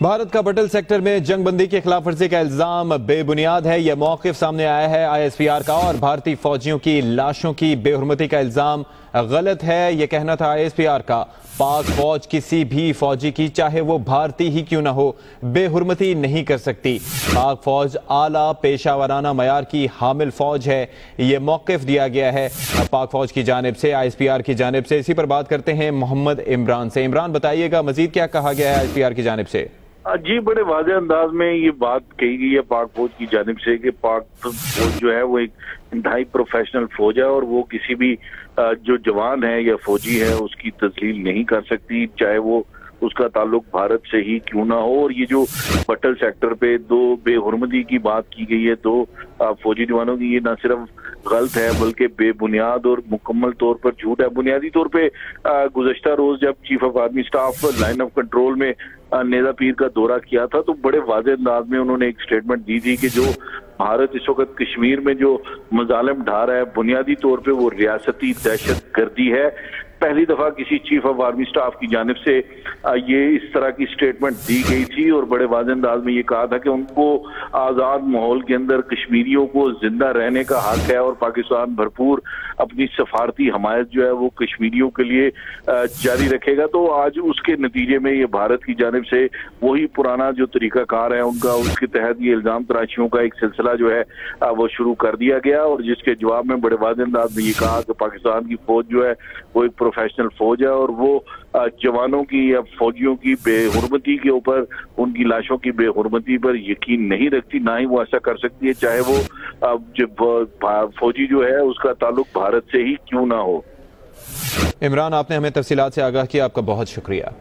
भारत का पटल सेक्टर में जंगबंदी की खिलाफ वर्जी का इल्जाम बेबुनियाद है। यह मौकिफ सामने आया है ISPR का और भारतीय फौजियों की लाशों की बेहुरमती का इल्जाम गलत है। यह कहना था ISPR का। पाक फौज किसी भी फौजी की, चाहे वो भारतीय ही क्यों ना हो, बेहुरमती नहीं कर सकती। पाक फौज आला पेशावराना मयार की हामिल फौज है। यह मौकिफ दिया गया है पाक फौज की जानिब से, ISPR की जानिब से। इसी पर बात करते हैं मोहम्मद इमरान से। इमरान, बताइएगा मजीद क्या कहा गया है ISPR की जानिब से? जी, बड़े वाज़ेह अंदाज में ये बात कही गई है पाक फौज की जानिब से कि पाक फौज जो है वो एक इंतहाई प्रोफेशनल फौज है और वो किसी भी जो जवान है या फौजी है उसकी तस्लील नहीं कर सकती, चाहे वो उसका ताल्लुक भारत से ही क्यों ना हो। और ये जो पटल सेक्टर पे दो बेहुरमती की बात की गई है दो फौजी जवानों की, ये न सिर्फ गलत है बल्कि बेबुनियाद और मुकम्मल तौर पर झूठ है। बुनियादी तौर पे गुज़श्ता रोज जब chief of army staff line of control में नेज़ा पीर का दौरा किया था तो बड़े वाज़ेह अंदाज में उन्होंने एक स्टेटमेंट दी थी कि जो भारत इस वक्त कश्मीर में जो मजालिम ढा रहा है बुनियादी तौर पे वो रियासती दहशत गर्दी है। पहली दफा किसी चीफ ऑफ आर्मी स्टाफ की जानिब से ये इस तरह की स्टेटमेंट दी गई थी और बड़े वाज़ेह अंदाज में ये कहा था कि उनको आज़ाद माहौल के अंदर कश्मीरियों को जिंदा रहने का हक है और पाकिस्तान भरपूर अपनी सफारती हमायत जो है वो कश्मीरियों के लिए जारी रखेगा। तो आज उसके नतीजे में ये भारत की जानिब से वही पुराना जो तरीकाकार है उनका, उसके तहत ये इल्जाम तराशियों का एक सिलसिला जो है वो शुरू कर दिया गया और जिसके जवाब में बड़े वाज़ेह अंदाज में ये कहा कि पाकिस्तान की फौज जो है वो एक प्रोफेशनल फौज है और वो जवानों की या फौजियों की बेहुरमती के ऊपर, उनकी लाशों की बेहुरमती पर यकीन नहीं रखती, ना ही वो ऐसा कर सकती है चाहे वो जो फौजी जो है उसका ताल्लुक भारत से ही क्यों ना हो। इमरान, आपने हमें तफसीलात से आगाह किया, आपका बहुत शुक्रिया।